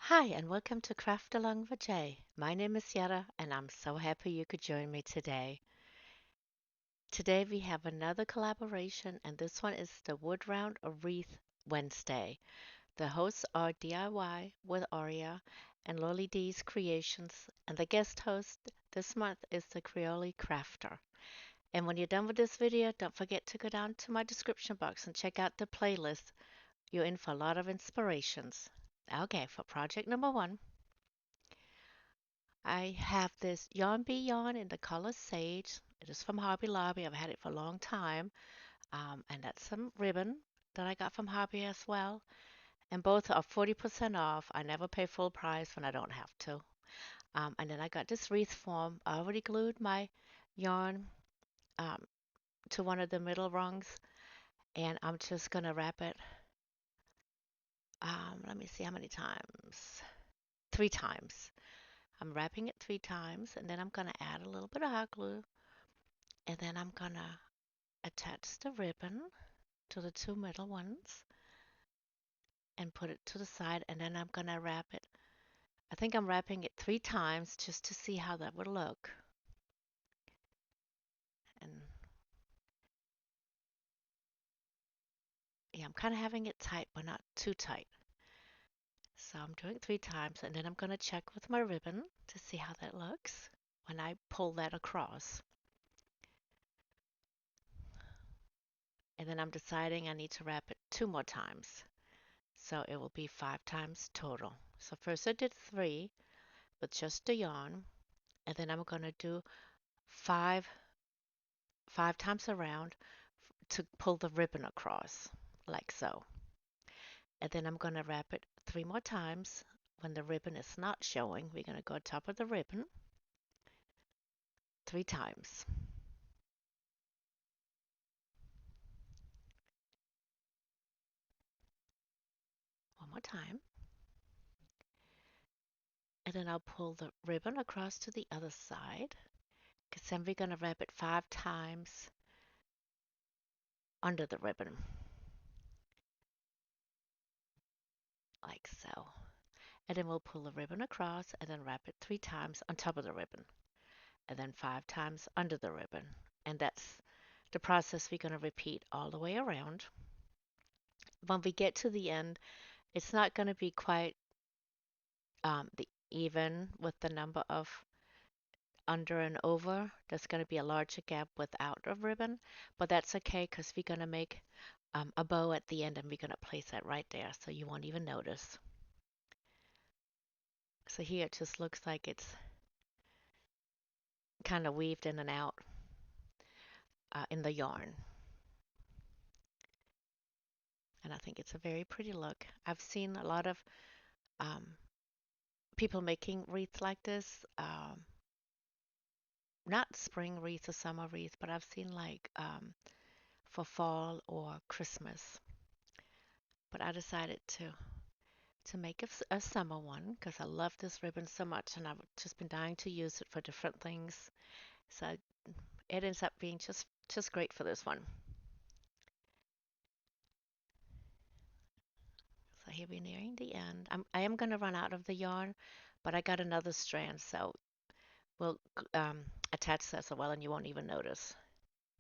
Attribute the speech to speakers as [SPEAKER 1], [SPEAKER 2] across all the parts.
[SPEAKER 1] Hi, and welcome to Craft Along with Jay. My name is Yara, and I'm so happy you could join me today. Today we have another collaboration, and this one is the Wood Round or Wreath Wednesday. The hosts are DIY with Aria and Lolly D's Creations, and the guest host this month is the Creole Crafter. And when you're done with this video, don't forget to go down to my description box and check out the playlist. You're in for a lot of inspirations. Okay, for project number one. I have this Yarn Bee yarn in the color Sage. It is from Hobby Lobby. I've had it for a long time. And that's some ribbon that I got from Hobby as well. And both are 40% off. I never pay full price when I don't have to. And then I got this wreath form. I already glued my yarn um, to one of the middle rungs. And I'm just going to wrap it. Let me see how many times. 3 times. I'm wrapping it 3 times. And then I'm going to add a little bit of hot glue. And then I'm going to attach the ribbon to the two middle ones and put it to the side, and then I'm gonna wrap it. I think I'm wrapping it 3 times just to see how that would look. And yeah, I'm kind of having it tight, but not too tight. So I'm doing 3 times, and then I'm gonna check with my ribbon to see how that looks when I pull that across. And then I'm deciding I need to wrap it 2 more times. So it will be 5 times total. So first I did 3 with just the yarn, and then I'm gonna do five times around to pull the ribbon across, like so. And then I'm going to wrap it 3 more times. When the ribbon is not showing, we're going to go on top of the ribbon 3 times. One more time. And then I'll pull the ribbon across to the other side, because then we're going to wrap it 5 times under the ribbon, like so. And then we'll pull the ribbon across and then wrap it 3 times on top of the ribbon, and then 5 times under the ribbon. And that's the process we're going to repeat all the way around. When we get to the end, it's not going to be quite the even with the number of under and over. There's going to be a larger gap without a ribbon, but that's okay because we're going to make a bow at the end, and we're going to place that right there so you won't even notice. So here it just looks like it's kind of weaved in and out in the yarn. And I think it's a very pretty look. I've seen a lot of um, people making wreaths like this. Not spring wreaths or summer wreaths, but I've seen like for fall or Christmas. But I decided to make a summer one because I love this ribbon so much, and I've just been dying to use it for different things. So it ends up being just great for this one. So here we're nearing the end. I am going to run out of the yarn, but I got another strand, so we'll attach that as well, and you won't even notice.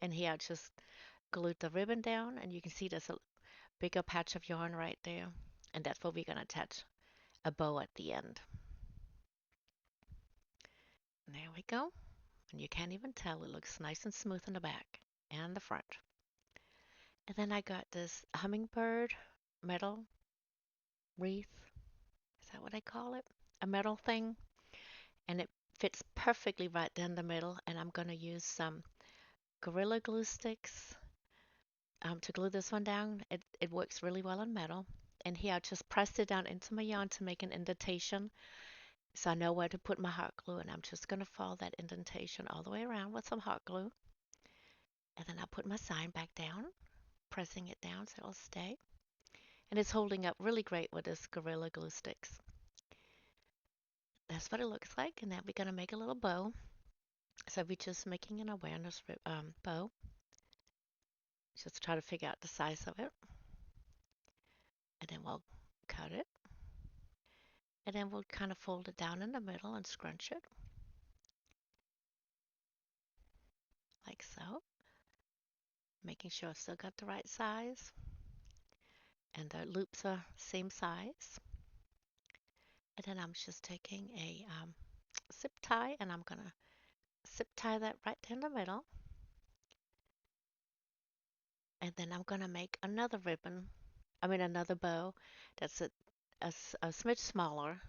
[SPEAKER 1] And here I just glued the ribbon down, and you can see there's a bigger patch of yarn right there, and that's where we're going to attach a bow at the end. And there we go. And you can't even tell, it looks nice and smooth in the back and the front. And then I got this hummingbird metal wreath. Is that what I call it? A metal thing. And it fits perfectly right down the middle. And I'm going to use some Gorilla Glue sticks to glue this one down. It works really well on metal. And here I just pressed it down into my yarn to make an indentation, so I know where to put my hot glue, and I'm just going to follow that indentation all the way around with some hot glue. And then I'll put my sign back down, pressing it down so it'll stay. And it's holding up really great with this Gorilla Glue sticks. That's what it looks like. And now we're going to make a little bow. So we're just making an awareness bow. Just try to figure out the size of it. And then we'll cut it. And then we'll kind of fold it down in the middle and scrunch it like so, making sure I've still got the right size and the loops are same size. And then I'm just taking a zip tie and I'm gonna zip tie that right in the middle. And then I'm gonna make another ribbon, another bow that's a smidge smaller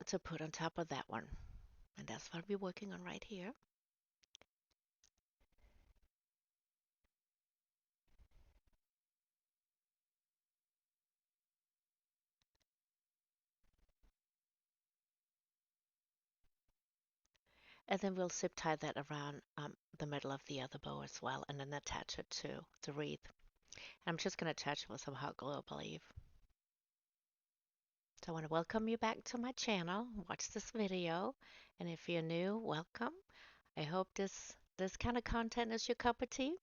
[SPEAKER 1] to put on top of that one. And that's what I'll be working on right here. And then we'll zip tie that around the middle of the other bow as well, and then attach it to the wreath. And I'm just going to attach it with some hot glue, I believe. So I want to welcome you back to my channel. Watch this video, and if you're new, welcome. I hope this kind of content is your cup of tea,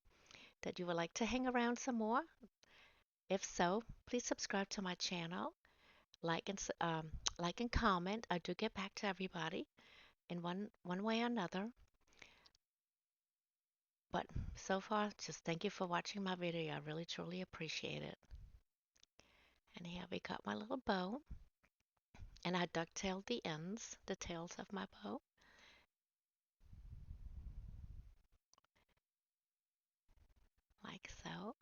[SPEAKER 1] that you would like to hang around some more. If so, please subscribe to my channel, like and comment. I do get back to everybody in one way or another. But so far, just thank you for watching my video. I really truly appreciate it. And here we got my little bow, and I ducktailed the ends, the tails of my bow. Like so.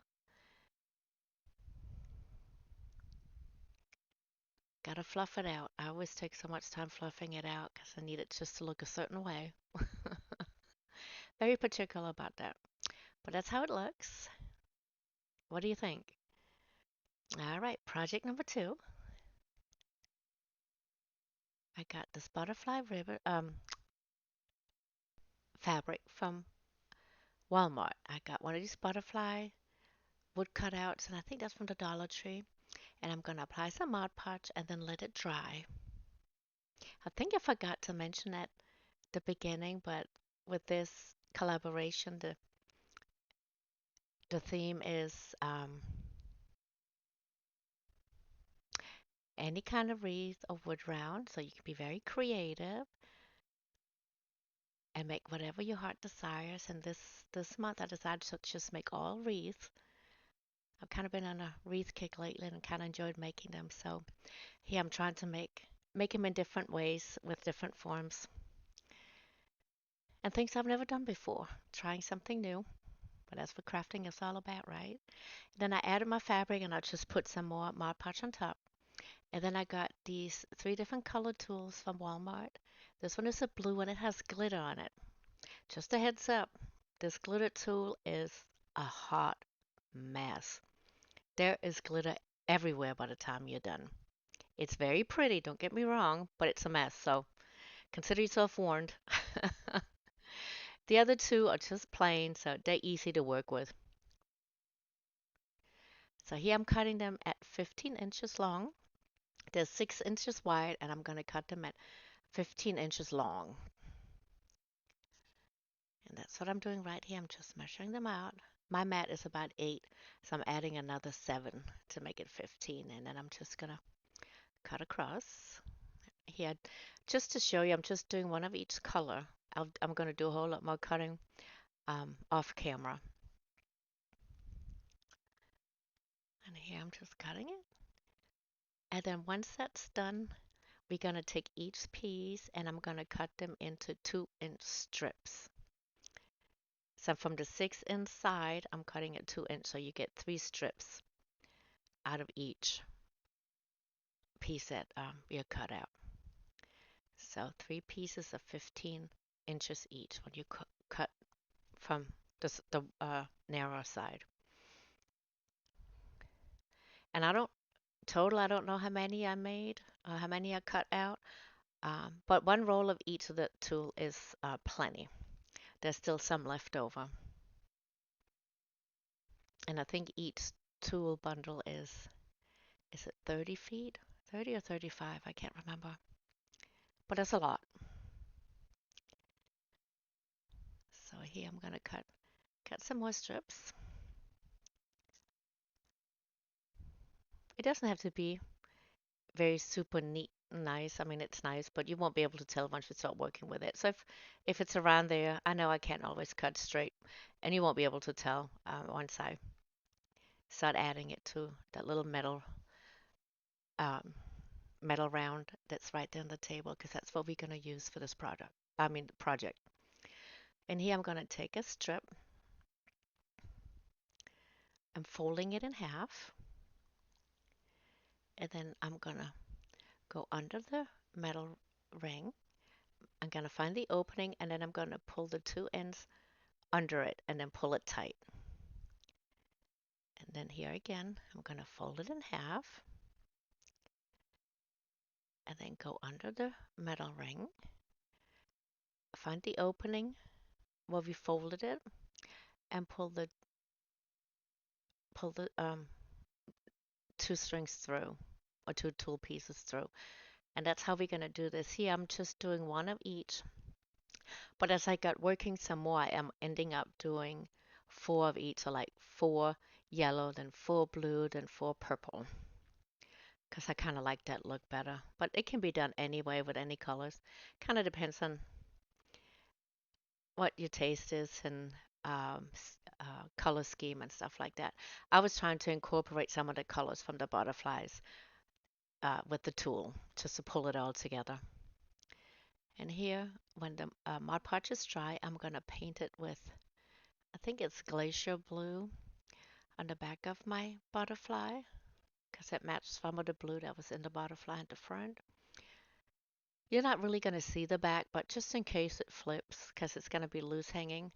[SPEAKER 1] Gotta fluff it out. I always take so much time fluffing it out because I need it just to look a certain way. Very particular about that. But that's how it looks. What do you think? All right, project number 2. I got this butterfly ribbon fabric from Walmart. I got one of these butterfly wood cutouts, and I think that's from the Dollar Tree. And I'm going to apply some Mod Podge and then let it dry. I think I forgot to mention at the beginning, but with this collaboration, the theme is any kind of wreath or wood round, so you can be very creative and make whatever your heart desires. And this month, I decided to just make all wreaths. I've kind of been on a wreath kick lately and kind of enjoyed making them. So here I'm trying to make them in different ways with different forms and things I've never done before. Trying something new, but that's what crafting is all about, right? Then I added my fabric and I just put some more Mod Podge on top. And then I got these 3 different color tools from Walmart. This one is a blue and it has glitter on it. Just a heads up, this glitter tool is a hot mess. There is glitter everywhere by the time you're done. It's very pretty, don't get me wrong, but it's a mess, so consider yourself warned. The other 2 are just plain, so they're easy to work with. So here I'm cutting them at 15 inches long. They're 6 inches wide, and I'm going to cut them at 15 inches long. And that's what I'm doing right here. I'm just measuring them out. My mat is about 8, so I'm adding another 7 to make it 15. And then I'm just going to cut across. Here, just to show you, I'm just doing one of each color. I'm going to do a whole lot more cutting off camera. And here I'm just cutting it. And then once that's done, we're going to take each piece and I'm going to cut them into 2-inch strips. So from the 6-inch side, I'm cutting it 2-inch, so you get 3 strips out of each piece that you cut out. So 3 pieces of 15 inches each when you cut from the narrow side. And I don't know how many I made, how many I cut out, but 1 roll of each of the tool is plenty. There's still some left over. And I think each tool bundle is it 30 feet? 30 or 35, I can't remember. But that's a lot. So here I'm going to cut some more strips. It doesn't have to be very super neat and nice. I mean, it's nice, but you won't be able to tell once you start working with it. So if it's around there, I know I can't always cut straight, and you won't be able to tell once I start adding it to that little um, metal round that's right there on the table, because that's what we're going to use for this product. I mean, project. And here I'm going to take a strip. I'm folding it in half, and then I'm going to go under the metal ring. I'm going to find the opening, and then I'm going to pull the two ends under it and then pull it tight. And then here again, I'm going to fold it in half and then go under the metal ring, find the opening where we folded it, and pull the two strings through, or two tool pieces through. And that's how we're going to do this. Here I'm just doing one of each, but as I got working some more, I am ending up doing four of each, so like four yellow, then four blue, then four purple, because I kind of like that look better. But it can be done anyway with any colors. Kind of depends on what your taste is and color scheme and stuff like that. I was trying to incorporate some of the colors from the butterflies with the tool just to pull it all together. And here, when the Mod Podge is dry, I'm going to paint it with, I think it's Glacier Blue on the back of my butterfly, because it matches some of the blue that was in the butterfly in the front. You're not really going to see the back, but just in case it flips, because it's going to be loose hanging,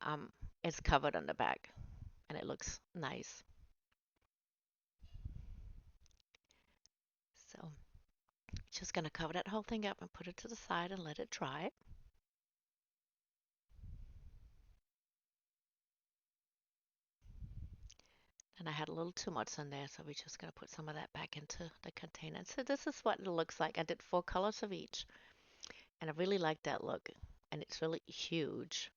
[SPEAKER 1] um, it's covered on the back, and it looks nice. So just going to cover that whole thing up and put it to the side and let it dry. And I had a little too much in there, so we're just going to put some of that back into the container. So this is what it looks like. I did four colors of each, and I really like that look. And it's really huge.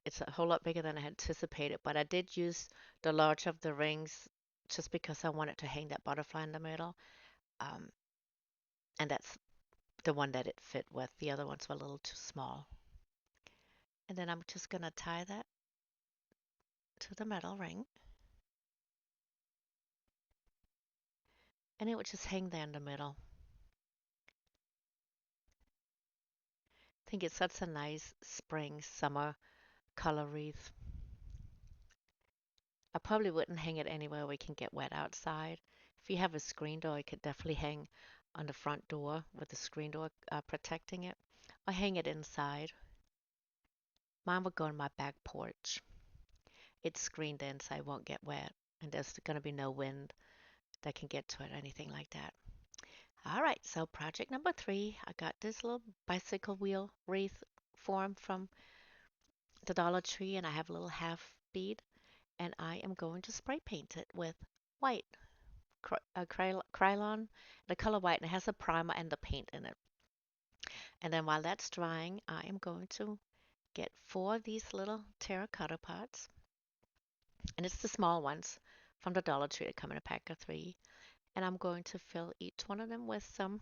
[SPEAKER 1] It's a whole lot bigger than I had anticipated, but I did use the large of the rings just because I wanted to hang that butterfly in the middle. Um, and that's the one that it fit with. The other ones were a little too small. And then I'm just going to tie that to the metal ring. And it would just hang there in the middle. I think it's such a nice spring, summer color wreath. I probably wouldn't hang it anywhere we can get wet outside. If you have a screen door, you could definitely hang on the front door with the screen door protecting it, or hang it inside. Mine would go on my back porch. It's screened in so I won't get wet, and there's going to be no wind that can get to it or anything like that. All right, so project number 3, I got this little bicycle wheel wreath form from the Dollar Tree, and I have a little half bead, and I am going to spray paint it with white Krylon, the color white, and it has a primer and the paint in it. And then while that's drying, I am going to get 4 of these little terracotta pots, and it's the small ones from the Dollar Tree that come in a pack of 3. And I'm going to fill each one of them with some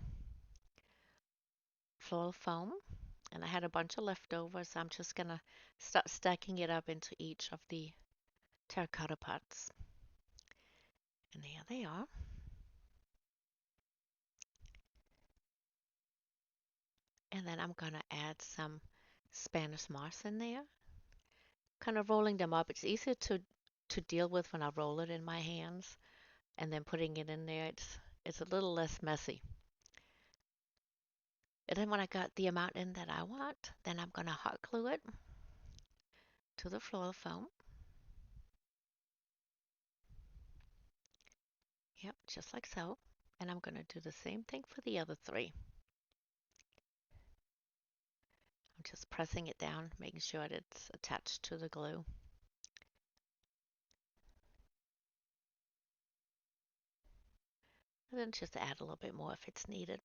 [SPEAKER 1] floral foam. And I had a bunch of leftovers, so I'm just gonna start stacking it up into each of the terracotta pots. And here they are. And then I'm gonna add some Spanish moss in there, kind of rolling them up. It's easier to deal with when I roll it in my hands, and then putting it in there, it's a little less messy. And then when I got the amount in that I want, then I'm gonna hot glue it to the floral foam. Yep, just like so. And I'm gonna do the same thing for the other 3. I'm just pressing it down, making sure that it's attached to the glue. And then just add a little bit more if it's needed.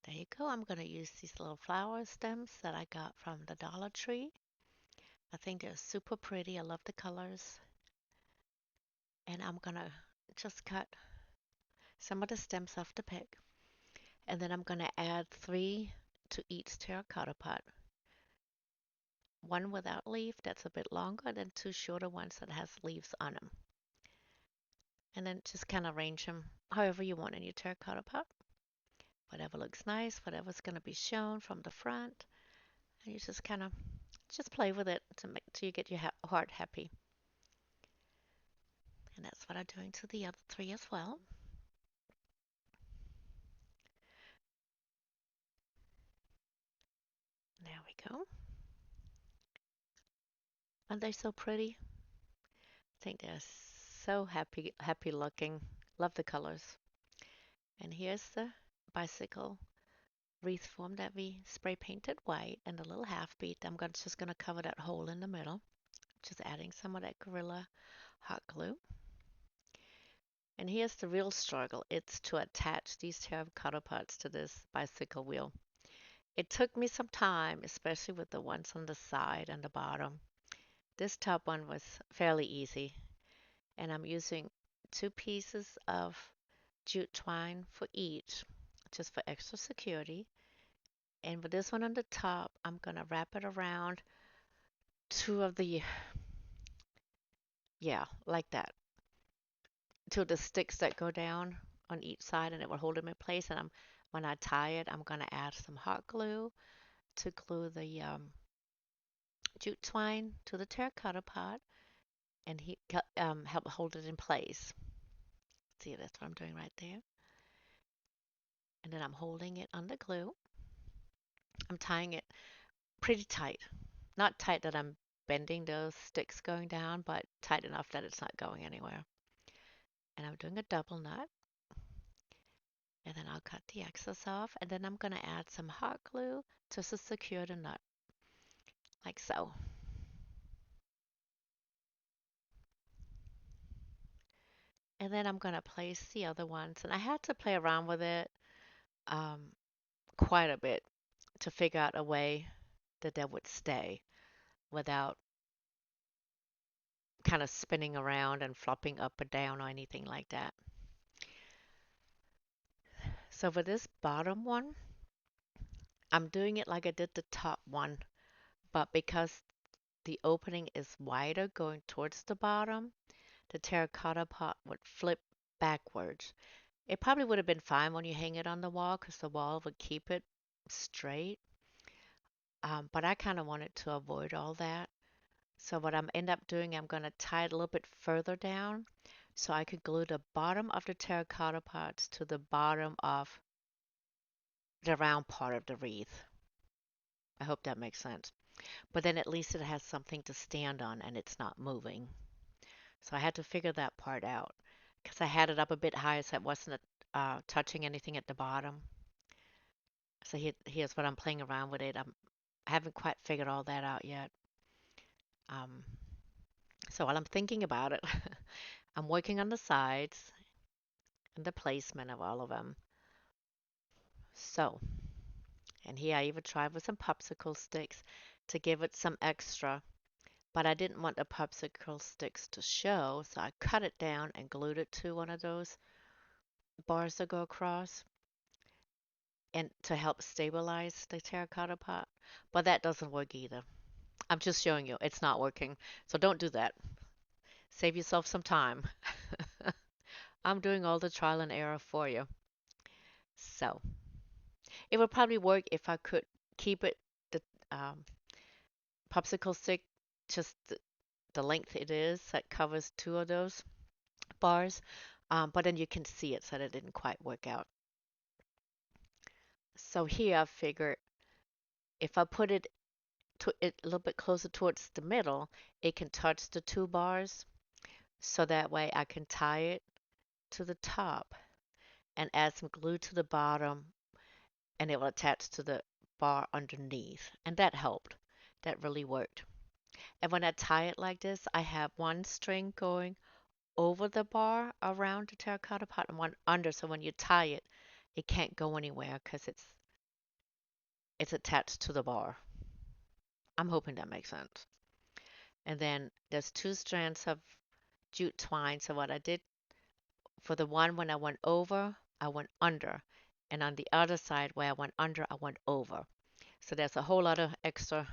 [SPEAKER 1] There you go. I'm going to use these little flower stems that I got from the Dollar Tree. I think they're super pretty. I love the colors. And I'm gonna just cut some of the stems off the pick. And then I'm gonna add 3 to each terracotta pot. One without leaf that's a bit longer, and then 2 shorter ones that has leaves on them. And then just kind of arrange them however you want in your terracotta pot. Whatever looks nice, whatever's going to be shown from the front. And you just kind of just play with it to make till you get your heart happy. And that's what I'm doing to the other 3 as well. There we go. Aren't they so pretty? I think they're so happy looking. Love the colors. And here's the bicycle wreath form that we spray painted white and a little half beat. Just gonna cover that hole in the middle. Just adding some of that Gorilla hot glue. And here's the real struggle. It's to attach these terracotta pots to this bicycle wheel. It took me some time, especially with the ones on the side and the bottom. This top one was fairly easy. And I'm using 2 pieces of jute twine for each, just for extra security. And with this one on the top, I'm going to wrap it around 2 of the, yeah, like that. 2 of the sticks that go down on each side, and it will hold them in place. And when I tie it, I'm going to add some hot glue to glue the jute twine to the terracotta pot and help hold it in place. See, that's what I'm doing right there. And then I'm holding it on the glue. I'm tying it pretty tight. Not tight that I'm bending those sticks going down, but tight enough that it's not going anywhere. And I'm doing a double knot. And then I'll cut the excess off. And then I'm going to add some hot glue just to secure the nut, like so. And then I'm going to place the other ones. And I had to play around with it um, quite a bit to figure out a way that they would stay without kind of spinning around and flopping up or down or anything like that. So for this bottom one, I'm doing it like I did the top one, but because the opening is wider going towards the bottom, the terracotta pot would flip backwards. It probably would have been fine when you hang it on the wall because the wall would keep it straight. But I kind of wanted to avoid all that. So what I'm end up doing, I'm going to tie it a little bit further down so I could glue the bottom of the terracotta pots to the bottom of the round part of the wreath. I hope that makes sense. But then at least it has something to stand on and it's not moving. So I had to figure that part out because I had it up a bit higher so it wasn't touching anything at the bottom. So here's what I'm playing around with it. I haven't quite figured all that out yet. Um, so while I'm thinking about it, I'm working on the sides and the placement of all of them. So, and here I even tried with some popsicle sticks to give it some extra, but I didn't want the popsicle sticks to show, so I cut it down and glued it to one of those bars that go across and to help stabilize the terracotta pot. But that doesn't work either. I'm just showing you it's not working. So don't do that. Save yourself some time. I'm doing all the trial and error for you. So it would probably work if I could keep it the um, popsicle stick just the length it is that covers 2 of those bars. But then you can see it so that it didn't quite work out. So here I figured if I put it a little bit closer towards the middle, it can touch the 2 bars. So that way I can tie it to the top and add some glue to the bottom and it will attach to the bar underneath. And that helped. That really worked. And when I tie it like this, I have one string going over the bar around the terracotta pot and one under. So when you tie it, it can't go anywhere because it's attached to the bar. I'm hoping that makes sense. And then there's two strands of jute twine. So what I did for the one when I went over, I went under. And on the other side where I went under, I went over. So there's a whole lot of extra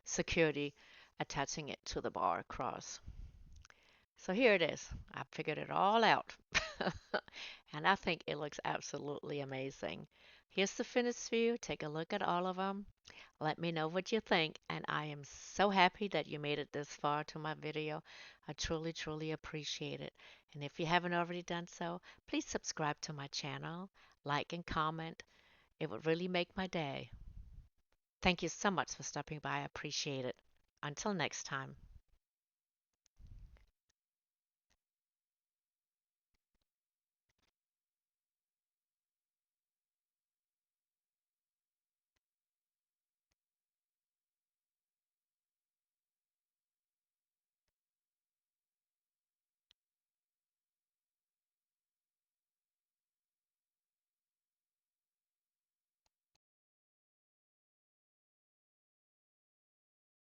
[SPEAKER 1] security attaching it to the bar across. So here it is. I figured it all out. And I think it looks absolutely amazing. Here's the finished view. Take a look at all of them. Let me know what you think. And I am so happy that you made it this far to my video. I truly, truly appreciate it. And if you haven't already done so, please subscribe to my channel, like and comment. It would really make my day. Thank you so much for stopping by. I appreciate it. Until next time.